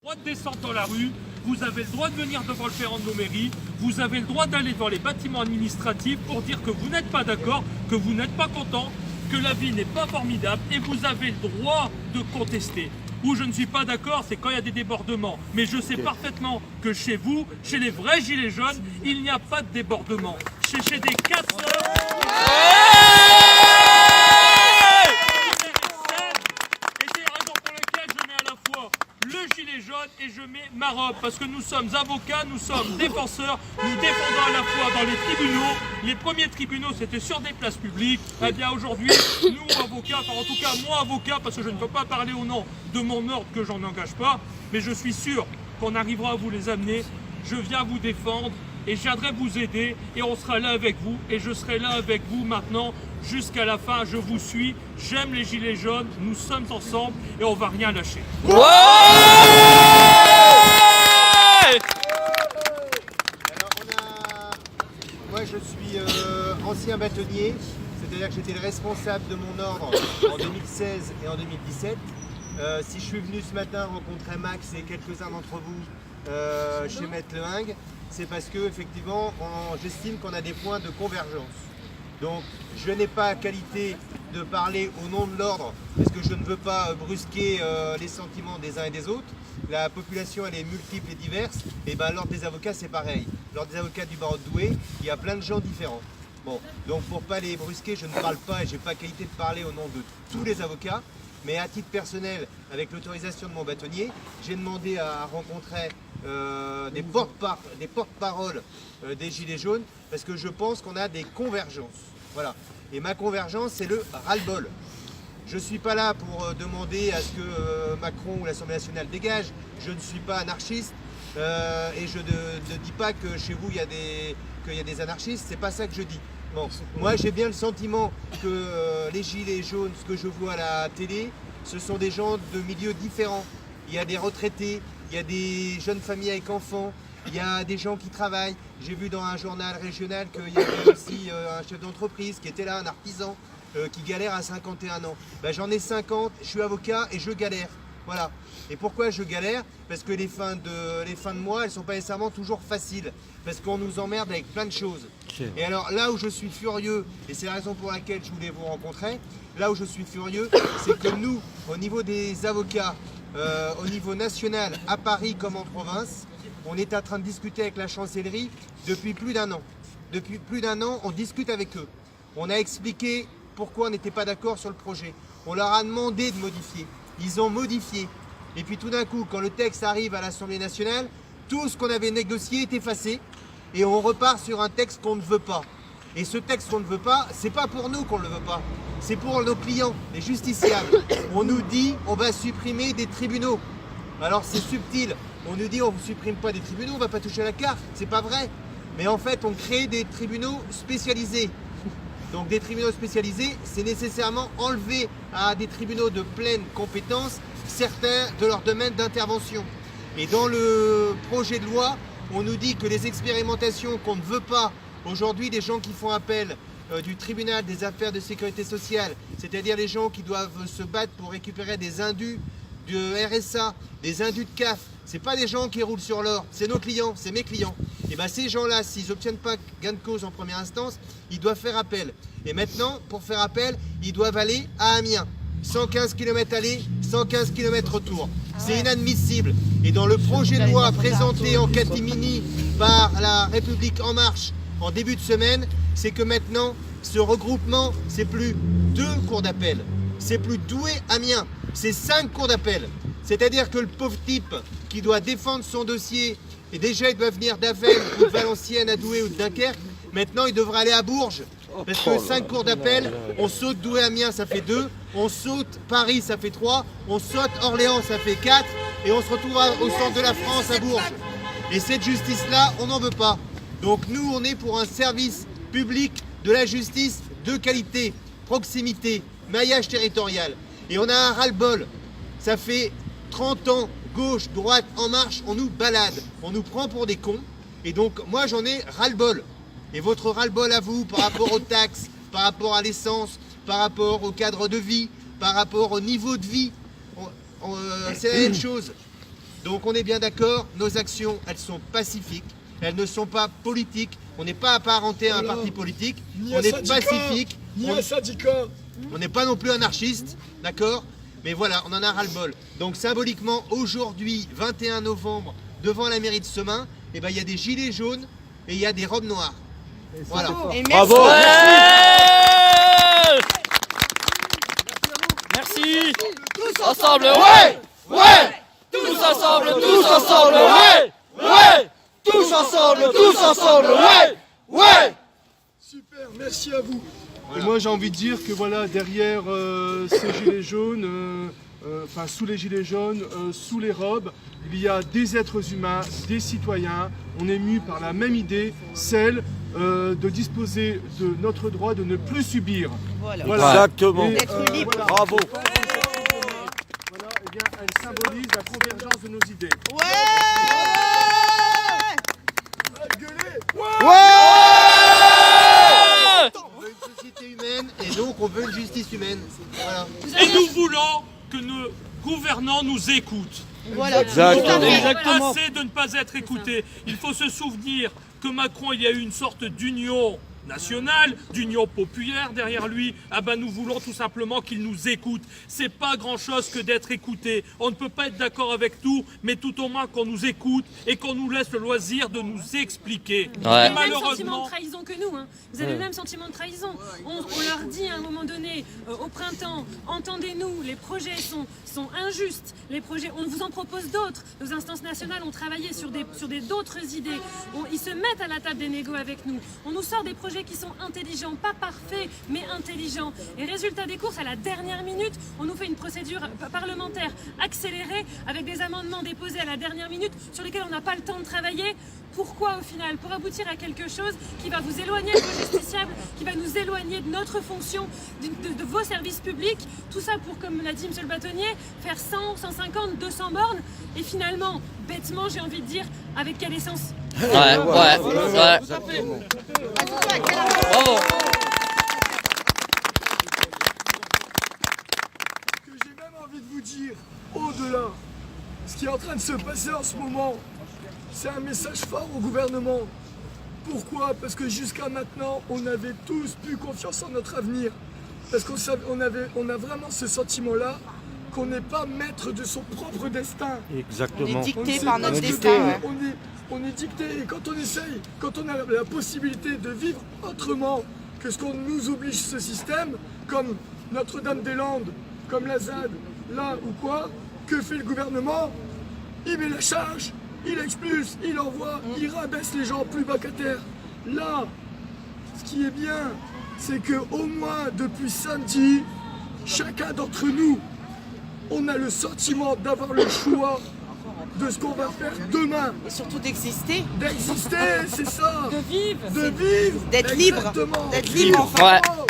Droit de descendre dans la rue, vous avez le droit de venir devant le perron de nos mairies, vous avez le droit d'aller dans les bâtiments administratifs pour dire que vous n'êtes pas d'accord, que vous n'êtes pas content, que la vie n'est pas formidable et vous avez le droit de contester. Où je ne suis pas d'accord, c'est quand il y a des débordements. Mais je sais parfaitement que chez vous, chez les vrais gilets jaunes, il n'y a pas de débordement. Chez des casseurs... le gilet jaune et je mets ma robe parce que nous sommes avocats, nous sommes défenseurs, nous défendons à la fois dans les tribunaux. Les premiers tribunaux c'était sur des places publiques. Eh bien aujourd'hui, nous avocats, enfin en tout cas moi avocat, parce que je ne peux pas parler au nom de mon ordre que j'en engage pas, mais je suis sûr qu'on arrivera à vous les amener. Je viens vous défendre et je viendrai vous aider et on sera là avec vous et je serai là avec vous maintenant jusqu'à la fin. Je vous suis, j'aime les gilets jaunes, nous sommes ensemble et on va rien lâcher. Ouais. Alors moi je suis ancien bâtonnier, c'est-à-dire que j'étais le responsable de mon ordre en 2016 et en 2017. Si je suis venu ce matin rencontrer Max et quelques-uns d'entre vous chez Maître Lehing, c'est parce que effectivement j'estime qu'on a des points de convergence. Donc je n'ai pas qualité de parler au nom de l'ordre parce que je ne veux pas brusquer les sentiments des uns et des autres. La population elle est multiple et diverse et ben l'ordre des avocats c'est pareil. L'ordre des avocats du barreau de Douai, il y a plein de gens différents. Bon, donc pour pas les brusquer, je ne parle pas et j'ai pas qualité de parler au nom de tous les avocats. Mais à titre personnel, avec l'autorisation de mon bâtonnier, j'ai demandé à rencontrer des porte-paroles des Gilets jaunes parce que je pense qu'on a des convergences. Voilà. Et ma convergence, c'est le ras-le-bol. Je ne suis pas là pour demander à ce que Macron ou l'Assemblée nationale dégage. Je ne suis pas anarchiste et je ne dis pas que chez vous, qu'il y a des anarchistes. C'est pas ça que je dis. Bon, moi j'ai bien le sentiment que les gilets jaunes, ce que je vois à la télé, ce sont des gens de milieux différents. Il y a des retraités, il y a des jeunes familles avec enfants, il y a des gens qui travaillent. J'ai vu dans un journal régional qu'il y avait aussi un chef d'entreprise qui était là, un artisan, qui galère à 51 ans. Ben, j'en ai 50, je suis avocat et je galère. Voilà. Et pourquoi je galère? Parce que les fins de mois, elles ne sont pas nécessairement toujours faciles. Parce qu'on nous emmerde avec plein de choses. Et alors là où je suis furieux, et c'est la raison pour laquelle je voulais vous rencontrer, là où je suis furieux, c'est que nous, au niveau des avocats, au niveau national, à Paris comme en province, on est en train de discuter avec la chancellerie depuis plus d'un an. Depuis plus d'un an, on discute avec eux. On a expliqué pourquoi on n'était pas d'accord sur le projet. On leur a demandé de modifier. Ils ont modifié. Et puis tout d'un coup, quand le texte arrive à l'Assemblée nationale, tout ce qu'on avait négocié est effacé et on repart sur un texte qu'on ne veut pas. Et ce texte qu'on ne veut pas, c'est pas pour nous qu'on ne le veut pas, c'est pour nos clients, les justiciables. On nous dit on va supprimer des tribunaux. Alors c'est subtil, on nous dit on ne supprime pas des tribunaux, on ne va pas toucher à la carte, c'est pas vrai. Mais en fait on crée des tribunaux spécialisés. Donc des tribunaux spécialisés, c'est nécessairement enlever à des tribunaux de pleine compétence certains de leurs domaines d'intervention. Et dans le projet de loi, on nous dit que les expérimentations qu'on ne veut pas, aujourd'hui les gens qui font appel du tribunal des affaires de sécurité sociale, c'est-à-dire les gens qui doivent se battre pour récupérer des indus de RSA, des indus de CAF, c'est pas des gens qui roulent sur l'or, c'est nos clients, c'est mes clients. Et bien ces gens-là, s'ils n'obtiennent pas gain de cause en première instance, ils doivent faire appel. Et maintenant, pour faire appel, ils doivent aller à Amiens. 115 km aller, 115 km retour. C'est inadmissible. Et dans le projet de loi présenté en catimini par la République En Marche en début de semaine, c'est que maintenant, ce regroupement, c'est plus 2 cours d'appel. C'est plus Douai-Amiens. C'est 5 cours d'appel. C'est-à-dire que le pauvre type qui doit défendre son dossier, et déjà il doit venir d'Avel ou de Valenciennes à Douai ou de Dunkerque, maintenant il devra aller à Bourges. Parce que 5 cours d'appel, on saute Douai-Amiens, ça fait 2, on saute Paris, ça fait 3, on saute Orléans, ça fait 4, et on se retrouve au centre de la France, à Bourges. Et cette justice-là, on n'en veut pas. Donc nous, on est pour un service public de la justice de qualité, proximité, maillage territorial. Et on a un ras-le-bol. Ça fait 30 ans, gauche, droite, En Marche, on nous balade, on nous prend pour des cons. Et donc moi, j'en ai ras-le-bol. Et votre ras-le-bol à vous par rapport aux taxes, par rapport à l'essence, par rapport au cadre de vie, par rapport au niveau de vie, c'est la même chose. Donc on est bien d'accord, nos actions, elles sont pacifiques, elles ne sont pas politiques. On n'est pas apparenté à un parti politique, on est pacifique, on n'est pas non plus anarchiste, d'accord? Mais voilà, on en a ras-le-bol. Donc symboliquement, aujourd'hui, 21 novembre, devant la mairie de Semin, eh ben, il y a des gilets jaunes et il y a des robes noires. Voilà. Et merci. Bravo. Merci. Tous ensemble, ouais, ouais. Tous ensemble, ouais, ouais. Tous ensemble, ouais, ouais. Super, merci à vous. Et moi j'ai envie de dire que voilà, derrière ces gilets jaunes, enfin sous les gilets jaunes, sous les robes, il y a des êtres humains, des citoyens. On est mus par la même idée, celle de disposer de notre droit de ne plus subir. Voilà. Exactement. D'être libre. Voilà. Bravo. Voilà, eh bien, elle symbolise la convergence de nos idées. On veut une société humaine et donc on veut une justice humaine. Voilà. Et nous voulons que nos gouvernants nous écoutent. Voilà. Exactement. Assez de ne pas être écoutés. Il faut se souvenir que Macron, il y a eu une sorte d'union nationale, d'union populaire derrière lui. Ah ben nous voulons tout simplement qu'il nous écoute. C'est pas grand chose que d'être écouté. On ne peut pas être d'accord avec tout, mais tout au moins qu'on nous écoute et qu'on nous laisse le loisir de nous expliquer. Ouais. Et Vous avez le même sentiment malheureusement, de trahison que nous. Hein. Vous avez le même sentiment de trahison. On leur dit à un moment donné, au printemps, entendez-nous, les projets sont injustes. Les projets, on vous en propose d'autres. Nos instances nationales ont travaillé sur d'autres idées. Ils se mettent à la table des négos avec nous. On nous sort des projets qui sont intelligents, pas parfaits, mais intelligents. Et résultat des courses, à la dernière minute, on nous fait une procédure parlementaire accélérée avec des amendements déposés à la dernière minute sur lesquels on n'a pas le temps de travailler. Pourquoi au final? Pour aboutir à quelque chose qui va vous éloigner de vos justiciables, qui va nous éloigner de notre fonction, de vos services publics. Tout ça pour, comme l'a dit M. le bâtonnier, faire 100, 150, 200 bornes. Et finalement, bêtement, j'ai envie de dire, avec quelle essence? Ouais. Bravo. Que j'ai même envie de vous dire, au-delà, ce qui est en train de se passer en ce moment, c'est un message fort au gouvernement. Pourquoi? Parce que jusqu'à maintenant, on avait tous plus confiance en notre avenir. Parce qu'on a vraiment ce sentiment-là qu'on n'est pas maître de son propre destin. On est Exactement. dicté sait par pas notre ce que destin. c'est. Ouais. On est dicté, et quand on essaye, quand on a la possibilité de vivre autrement que ce qu'on nous oblige ce système, comme Notre-Dame-des-Landes, comme la ZAD, là ou quoi, que fait le gouvernement? Il met la charge, il expulse, il envoie, il rabaisse les gens plus bas qu'à terre. Là, ce qui est bien, c'est que au moins depuis samedi, chacun d'entre nous, on a le sentiment d'avoir le choix de ce qu'on va faire demain. Et surtout d'exister, D'exister, c'est ça. De vivre. De vivre. d'être libre, Exactement. d'être libre enfin. Ouais. Oh,